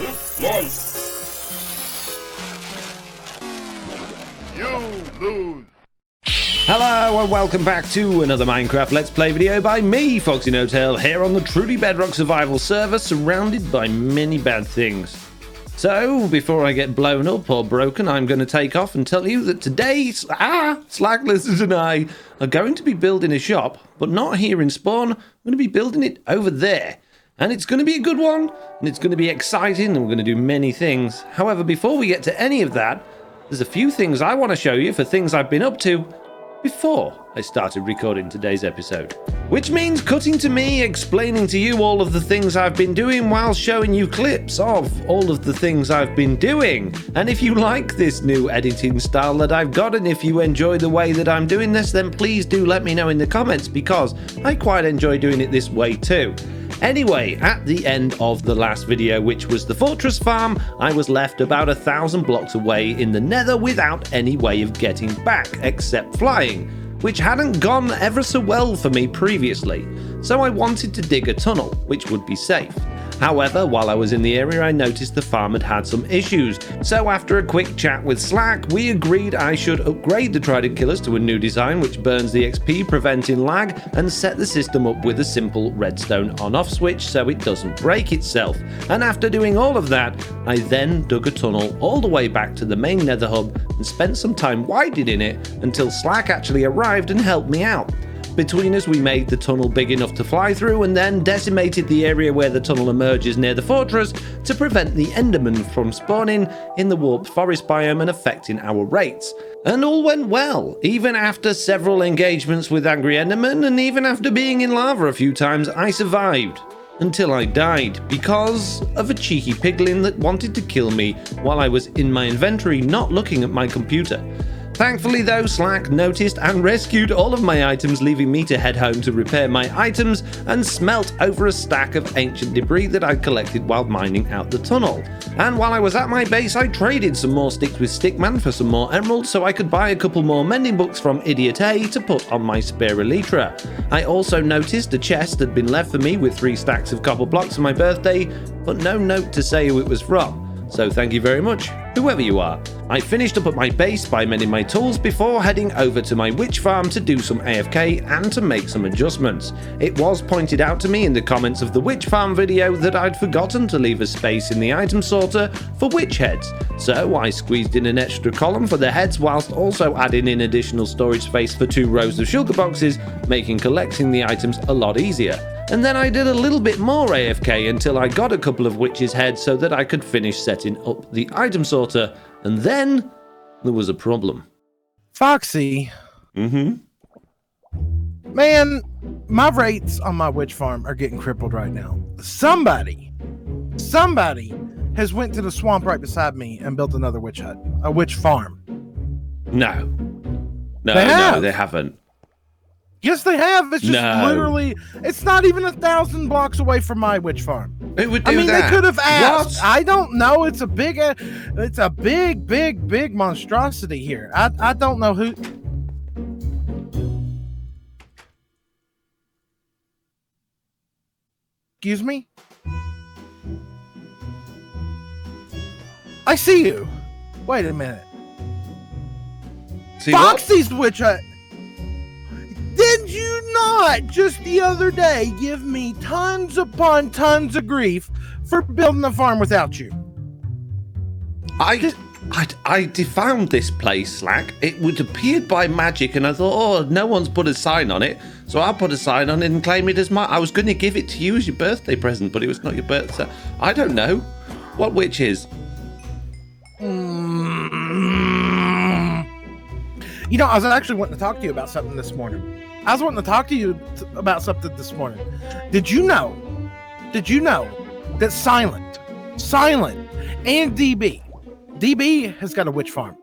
You lose. Hello and welcome back to another Minecraft Let's Play video by me, FoxyNoTail, here on the truly Bedrock survival server, surrounded by many bad things. So, before I get blown up or broken, I'm going to take off and tell you that today, Slack Lizard and I are going to be building a shop, but not here in spawn. We're going to be building it over there. And it's going to be a good one, and it's going to be exciting, and we're going to do many things. However, before we get to any of that, there's a few things I want to show you for things I've been up to before I started recording today's episode. Which means cutting to me explaining to you all of the things I've been doing while showing you clips of all of the things I've been doing. And if you like this new editing style that I've got, and if you enjoy the way that I'm doing this, then please do let me know in the comments, because I quite enjoy doing it this way too. Anyway, at the end of the last video, which was the fortress farm, I was left about 1,000 blocks away in the nether without any way of getting back, except flying, which hadn't gone ever so well for me previously, so I wanted to dig a tunnel, which would be safe. However, while I was in the area, I noticed the farm had some issues, so after a quick chat with Slack, we agreed I should upgrade the Trident Killers to a new design which burns the XP, preventing lag, and set the system up with a simple redstone on-off switch so it doesn't break itself. And after doing all of that, I then dug a tunnel all the way back to the main nether hub and spent some time widening it until Slack actually arrived and helped me out. Between us, we made the tunnel big enough to fly through and then decimated the area where the tunnel emerges near the fortress to prevent the Endermen from spawning in the warped forest biome and affecting our rates. And all went well, even after several engagements with angry Endermen, and even after being in lava a few times, I survived. Until I died, because of a cheeky piglin that wanted to kill me while I was in my inventory not looking at my computer. Thankfully though, Slack noticed and rescued all of my items, leaving me to head home to repair my items and smelt over a stack of ancient debris that I'd collected while mining out the tunnel. And while I was at my base, I traded some more sticks with Stickman for some more emeralds so I could buy a couple more mending books from Idiot A to put on my spare elytra. I also noticed a chest had been left for me with 3 stacks of cobble blocks for my birthday, but no note to say who it was from. So thank you very much, whoever you are. I finished up at my base by mending my tools before heading over to my witch farm to do some AFK and to make some adjustments. It was pointed out to me in the comments of the witch farm video that I'd forgotten to leave a space in the item sorter for witch heads, so I squeezed in an extra column for the heads whilst also adding in additional storage space for 2 rows of sugar boxes, making collecting the items a lot easier. And then I did a little bit more AFK until I got a couple of witches' heads so that I could finish setting up the item sorter, and then there was a problem. Foxy. Man, my rates on my witch farm are getting crippled right now. Somebody has went to the swamp right beside me and built another witch hut, a witch farm. No, they haven't. Yes, they have. It's just literally, it's not even 1,000 blocks away from my witch farm. It would do that. They could have asked. What? I don't know. It's a big monstrosity here. I don't know who. Excuse me? I see you. Wait a minute. See Foxy's witch hut. Did you not just the other day give me tons upon tons of grief for building a farm without you? I found this place, Slack. It would appeared by magic, and I thought, oh, no one's put a sign on it, so I put a sign on it and claim it as mine. I was going to give it to you as your birthday present, but it was not your birthday. I don't know. What witch is? You know, I was actually wanting to talk to you about something this morning. Did you know that Silent and DB has got a witch farm?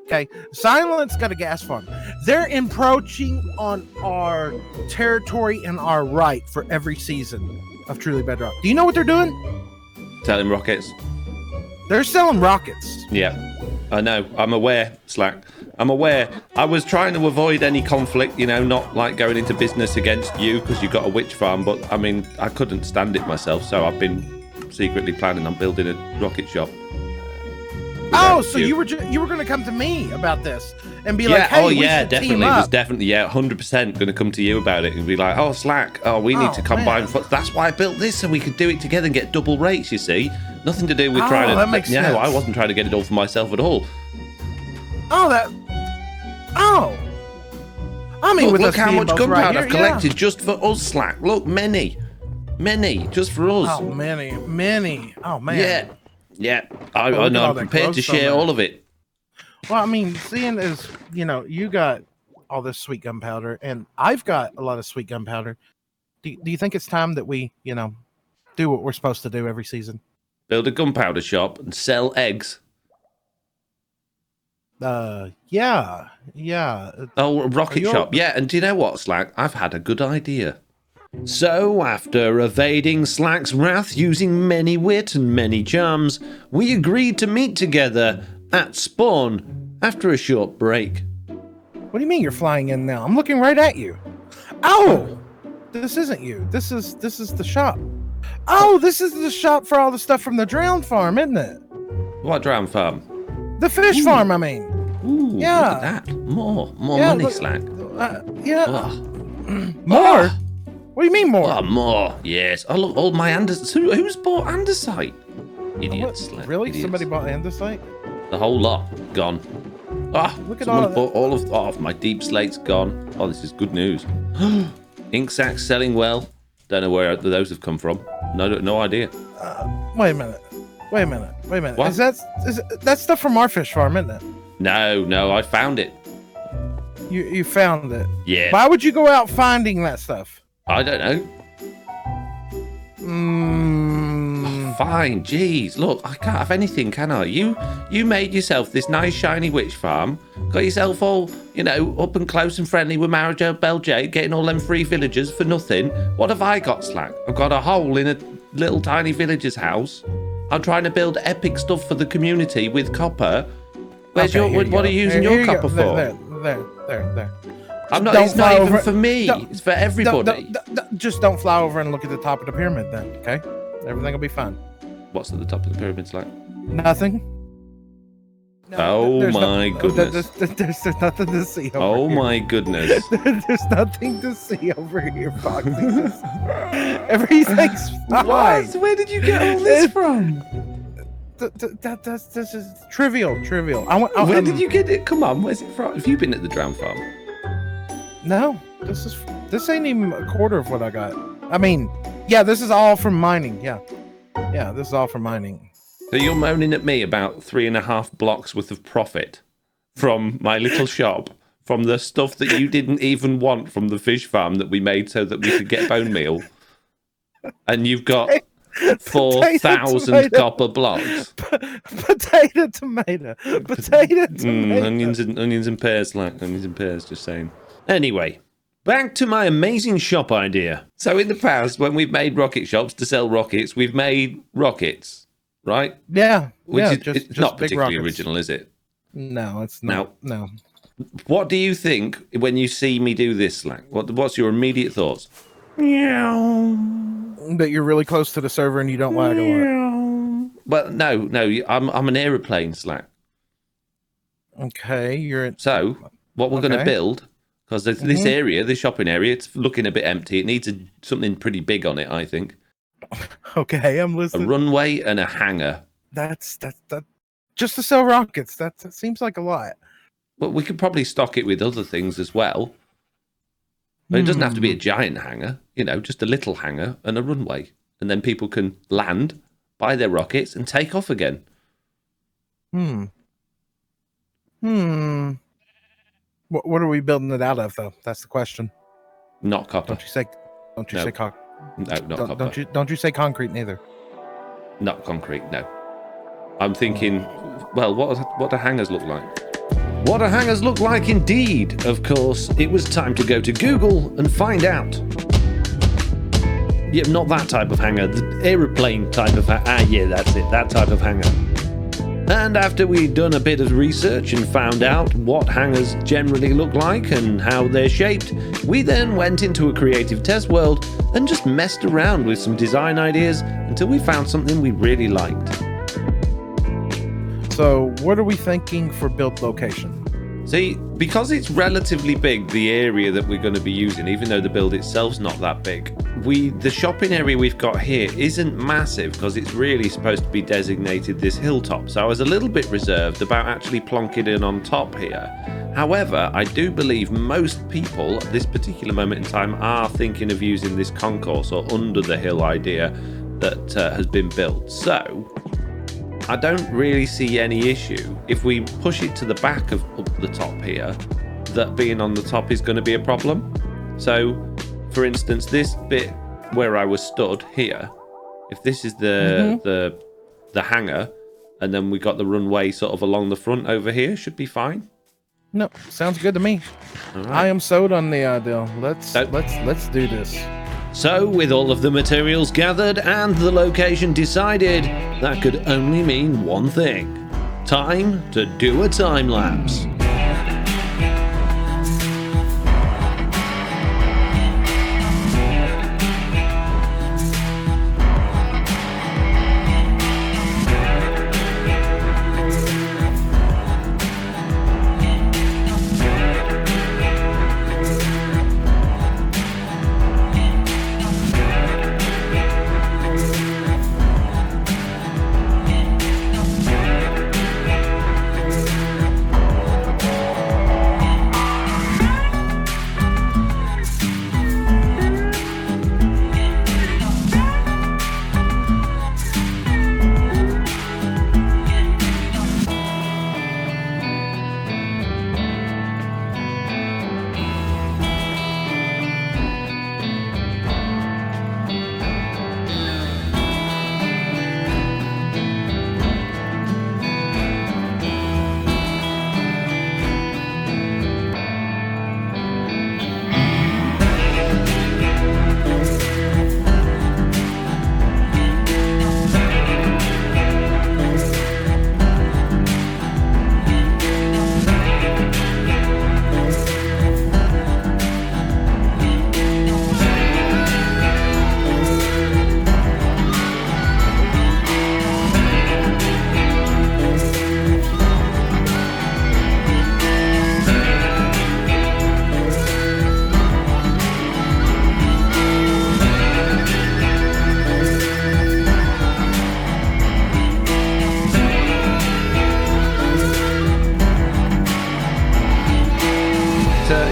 Okay, Silent's got a gas farm. They're encroaching on our territory and our right for every season of Truly Bedrock. Do you know what they're doing? Selling rockets. They're selling rockets. Yeah, I know. I'm aware, Slack. I'm aware. I was trying to avoid any conflict, not like going into business against you because you got a witch farm, but I mean, I couldn't stand it myself, so I've been secretly planning on building a rocket shop. Oh, so you were going to come to me about this and be like, hey, oh we yeah, should definitely. team It was up. definitely 100% going to come to you about it and be like, oh, Slack, oh, we need to combine. That's why I built this so we could do it together and get double rates. You see, nothing to do with trying to. That makes sense. I wasn't trying to get it all for myself at all. I mean, look how much gunpowder I've collected yeah. just for us, Slack. Look, many, just for us. Oh, many. Oh man. Yeah. I know. I'm prepared to share all of it. Well, I mean, seeing as you got all this sweet gunpowder, and I've got a lot of sweet gunpowder. Do you think it's time that we, do what we're supposed to do every season? Build a gunpowder shop and sell eggs. Yeah. Oh, a rocket shop. Yeah, and do you know what, Slack? I've had a good idea. So, after evading Slack's wrath using many wit and many charms, we agreed to meet together at spawn after a short break. What do you mean you're flying in now? I'm looking right at you. Oh, this isn't you. This is the shop. Oh, this is the shop for all the stuff from the drowned farm, isn't it? What drowned farm? The fish farm, I mean. Ooh, yeah. Look at that. More money, Slack. Yeah. More? What do you mean more? Oh, more. Yes. Oh, look, all my andesite. Who's bought andesite? Idiots, Slack. Really? Idiots. Somebody bought andesite? The whole lot gone. Look at someone bought all of my deep slate's gone. Oh, this is good news. Ink sacks selling well. Don't know where those have come from. No idea. Wait a minute. What? Is that stuff from our fish farm, isn't it? No, I found it. You found it? Yeah. Why would you go out finding that stuff? I don't know. Fine, jeez. Look, I can't have anything, can I? You made yourself this nice shiny witch farm, got yourself all, up and close and friendly with Marijo Beljade, getting all them free villagers for nothing. What have I got, Slack? I've got a hole in a little tiny villager's house. I'm trying to build epic stuff for the community with copper. What are you using your copper for? There. I'm not. It's not even for me. It's for everybody. Just don't fly over and look at the top of the pyramid, then. Okay, everything will be fine. What's at the top of the pyramid, Slack? Nothing. No, my goodness. There's nothing to see over here. My goodness. There's nothing to see over here, Foxy. Everything's fine. What? Where did you get all this from? This is trivial. Where did you get it? Come on, where's it from? Have you been at the drown farm? No, this ain't even a quarter of what I got. I mean, yeah, this is all from mining. Yeah, this is all from mining. So you're moaning at me about 3.5 blocks worth of profit from my little shop, from the stuff that you didn't even want from the fish farm that we made so that we could get bone meal, and you've got 4,000 copper blocks. Potato, tomato. Onions and pears, like onions and pears. Just saying. Anyway, back to my amazing shop idea. So in the past, when we've made rocket shops to sell rockets, we've made rockets. Right? Yeah. It's not particularly original, is it? No, it's not. No. What do you think when you see me do this, Slack? What's your immediate thoughts? That you're really close to the server and you don't lag a lot. But no, I'm an aeroplane, Slack. Okay, So, what we're going to build, because this area, this shopping area, it's looking a bit empty. It needs something pretty big on it, I think. Okay, I'm listening. A runway and a hangar. That's just to sell rockets. That seems like a lot. Well, we could probably stock it with other things as well. But it doesn't have to be a giant hangar, just a little hangar and a runway. And then people can land, buy their rockets, and take off again. What are we building it out of, though? That's the question. Not copper. Don't you say copper? No, not copper. Don't you say concrete neither. Not concrete, no. I'm thinking, well, what do hangars look like? What do hangars look like indeed? Of course, it was time to go to Google and find out. Yeah, not that type of hangar, the aeroplane type of hangar. Yeah, that's it, that type of hangar. And after we'd done a bit of research and found out what hangars generally look like and how they're shaped, we then went into a creative test world and just messed around with some design ideas until we found something we really liked. So what are we thinking for build location? See, because it's relatively big, the area that we're going to be using, even though the build itself's not that big, the shopping area we've got here isn't massive because it's really supposed to be designated this hilltop. So I was a little bit reserved about actually plonking it on top here. However, I do believe most people at this particular moment in time are thinking of using this concourse or under the hill idea that has been built. So I don't really see any issue if we push it to the back of up the top here, that being on the top is going to be a problem. So, for instance, this bit where I was stood here, if this is the hangar, and then we got the runway sort of along the front over here, should be fine. No, sounds good to me. All right. I am sold on the deal. Let's do this. So, with all of the materials gathered and the location decided, that could only mean one thing. Time to do a time lapse.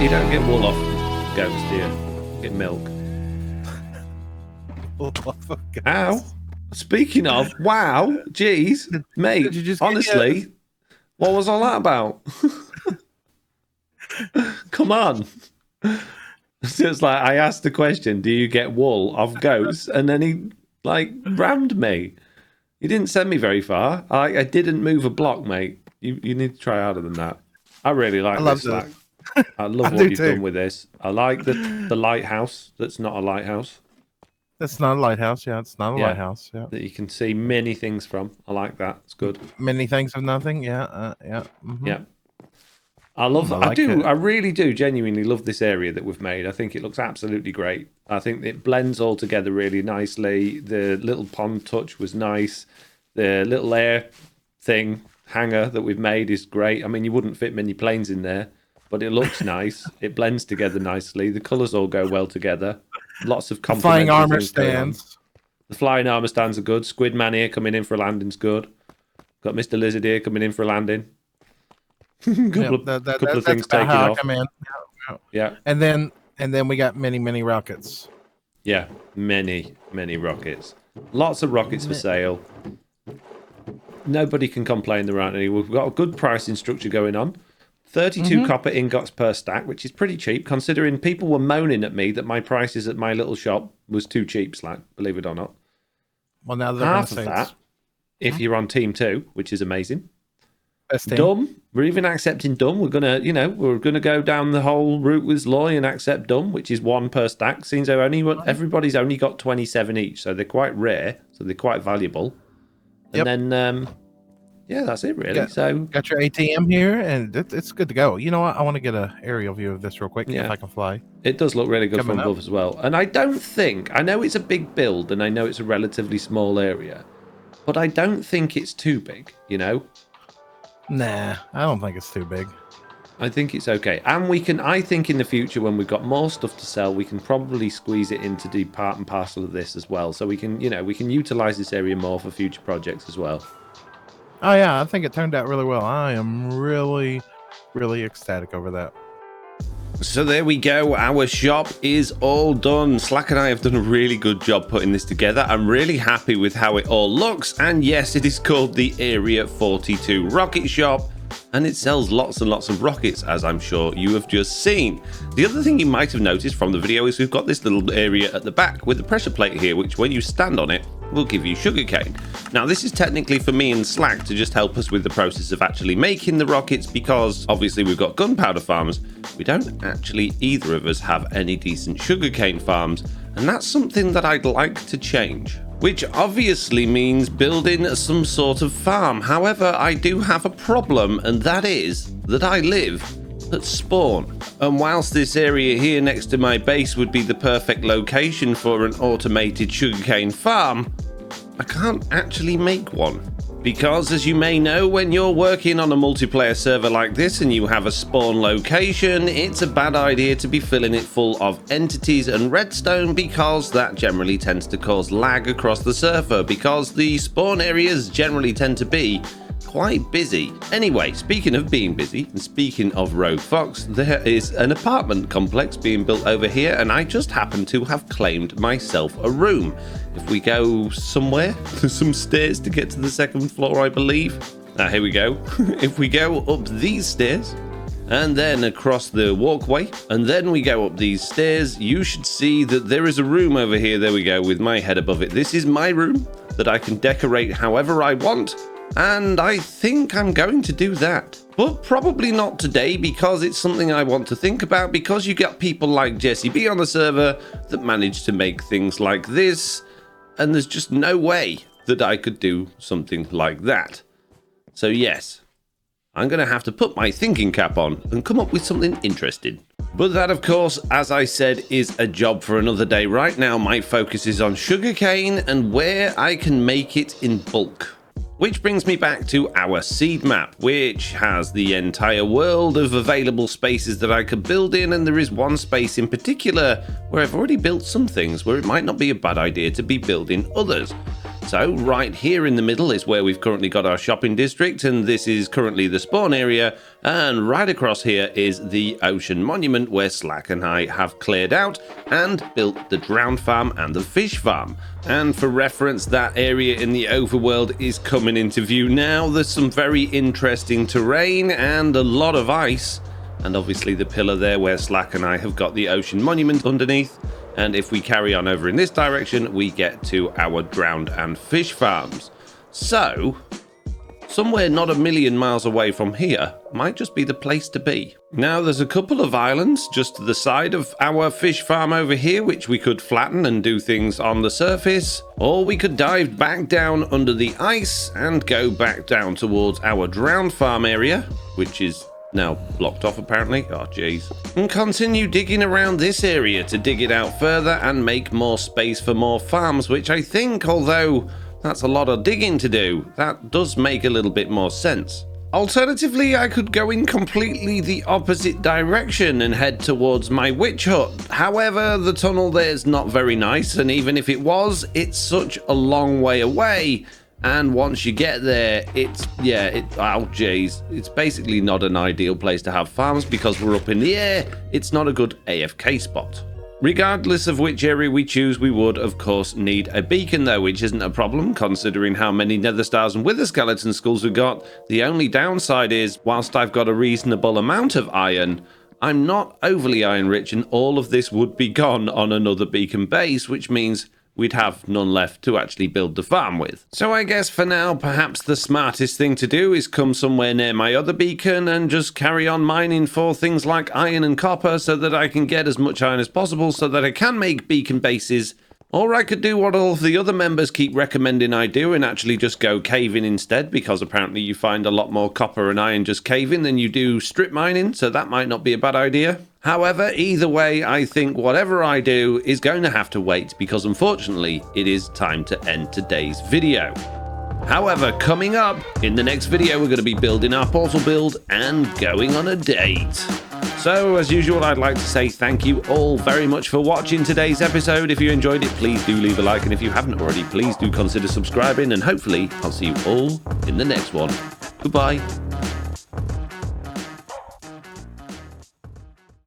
You don't get wool off goats, do you? You get milk. Ow. Speaking of, wow, geez, mate, honestly, what was all that about? Come on. It's just like, I asked the question, do you get wool off goats? And then he, like, rammed me. He didn't send me very far. I didn't move a block, mate. You need to try harder than that. I really like this. I love what you've done with this. I like the lighthouse that's not a lighthouse. That's not a lighthouse, yeah. It's not a lighthouse, yeah. That you can see many things from. I like that. It's good. Many things of nothing, yeah. Mm-hmm. Yeah. I love that. I really do genuinely love this area that we've made. I think it looks absolutely great. I think it blends all together really nicely. The little pond touch was nice. The little air thing, hangar that we've made is great. I mean, you wouldn't fit many planes in there, but it looks nice. It blends together nicely. The colours all go well together. Lots of flying armor stands. The flying armor stands are good. Squidman here coming in for a landing's good. Got Mr. Lizard here coming in for a landing. couple of things taken off. Yeah. And then we got many rockets. Yeah, many rockets. Lots of rockets for sale. Nobody can complain there aren't any. We've got a good pricing structure going on. 32 copper ingots per stack, which is pretty cheap, considering people were moaning at me that my prices at my little shop was too cheap, believe it or not. Well, now they're half of that, if you're on Team 2, which is amazing. Best team. Dumb, we're even accepting dumb. We're gonna go down the whole route with Loy and accept dumb, which is 1 per stack. Seems everybody's only got 27 each, so they're quite rare, so they're quite valuable. And then Yeah, that's it really. Got your ATM here, and it's good to go. You know what? I want to get an aerial view of this real quick if I can fly. It does look really good from above as well. And I know it's a big build, and I know it's a relatively small area, but I don't think it's too big, you know? Nah, I don't think it's too big. I think it's okay. And I think in the future, when we've got more stuff to sell, we can probably squeeze it into the part and parcel of this as well. So we can utilize this area more for future projects as well. Oh yeah, I think it turned out really well. I am really, really ecstatic over that. So there we go. Our shop is all done. Slack and I have done a really good job putting this together. I'm really happy with how it all looks. And yes, it is called the Area 42 Rocket Shop. And it sells lots and lots of rockets, as I'm sure you have just seen. The other thing you might have noticed from the video is we've got this little area at the back with the pressure plate here, which when you stand on it, will give you sugarcane. Now this is technically for me and Slack to just help us with the process of actually making the rockets, because obviously we've got gunpowder farms. We don't actually, either of us, have any decent sugarcane farms, and that's something that I'd like to change. Which obviously means building some sort of farm. However, I do have a problem, and that is that I live at spawn. And whilst this area here next to my base would be the perfect location for an automated sugarcane farm, I can't actually make one. Because as you may know, when you're working on a multiplayer server like this and you have a spawn location, it's a bad idea to be filling it full of entities and redstone, because that generally tends to cause lag across the server, because the spawn areas generally tend to be quite busy. Anyway, speaking of being busy, and speaking of Rogue Fox, there is an apartment complex being built over here, and I just happen to have claimed myself a room. If we go somewhere, there's some stairs to get to the second floor, I believe. Here we go. If we go up these stairs, and then across the walkway, and then we go up these stairs, you should see that there is a room over here. There we go, with my head above it. This is my room that I can decorate however I want. And I think I'm going to do that. But probably not today, because it's something I want to think about, because you get people like Jesse B on the server that manage to make things like this, and there's just no way that I could do something like that. So yes, I'm going to have to put my thinking cap on and come up with something interesting. But that, of course, as I said, is a job for another day. Right now, my focus is on sugarcane and where I can make it in bulk. Which brings me back to our seed map, which has the entire world of available spaces that I could build in, and there is one space in particular where I've already built some things where it might not be a bad idea to be building others. So right here in the middle is where we've currently got our shopping district, and this is currently the spawn area, and right across here is the ocean monument where Slack and I have cleared out and built the drowned farm and the fish farm. And for reference, that area in the overworld is coming into view now. There's some very interesting terrain and a lot of ice, and obviously the pillar there where Slack and I have got the ocean monument underneath. And if we carry on over in this direction, we get to our drowned and fish farms. So, somewhere not a million miles away from here might just be the place to be. Now, there's a couple of islands just to the side of our fish farm over here, which we could flatten and do things on the surface. Or we could dive back down under the ice and go back down towards our drowned farm area, which is now blocked off apparently. Oh jeez. And continue digging around this area to dig it out further and make more space for more farms, which I think, although that's a lot of digging to do, that does make a little bit more sense. Alternatively, I could go in completely the opposite direction and head towards my witch hut. However, the tunnel there is not very nice, and even if it was, it's such a long way away. And once you get there, it's basically not an ideal place to have farms because we're up in the air. It's not a good AFK spot. Regardless of which area we choose, we would, of course, need a beacon though, which isn't a problem considering how many nether stars and wither skeleton skulls we've got. The only downside is, whilst I've got a reasonable amount of iron, I'm not overly iron rich, and all of this would be gone on another beacon base, which means we'd have none left to actually build the farm with. So I guess for now, perhaps the smartest thing to do is come somewhere near my other beacon and just carry on mining for things like iron and copper so that I can get as much iron as possible so that I can make beacon bases Or I could do what all of the other members keep recommending I do and actually just go caving instead, because apparently you find a lot more copper and iron just caving than you do strip mining, so that might not be a bad idea. However, either way, I think whatever I do is going to have to wait, because unfortunately it is time to end today's video. However, coming up in the next video, we're going to be building our portal build and going on a date. So, as usual, I'd like to say thank you all very much for watching today's episode. If you enjoyed it, please do leave a like, and if you haven't already, please do consider subscribing, and hopefully I'll see you all in the next one. Goodbye.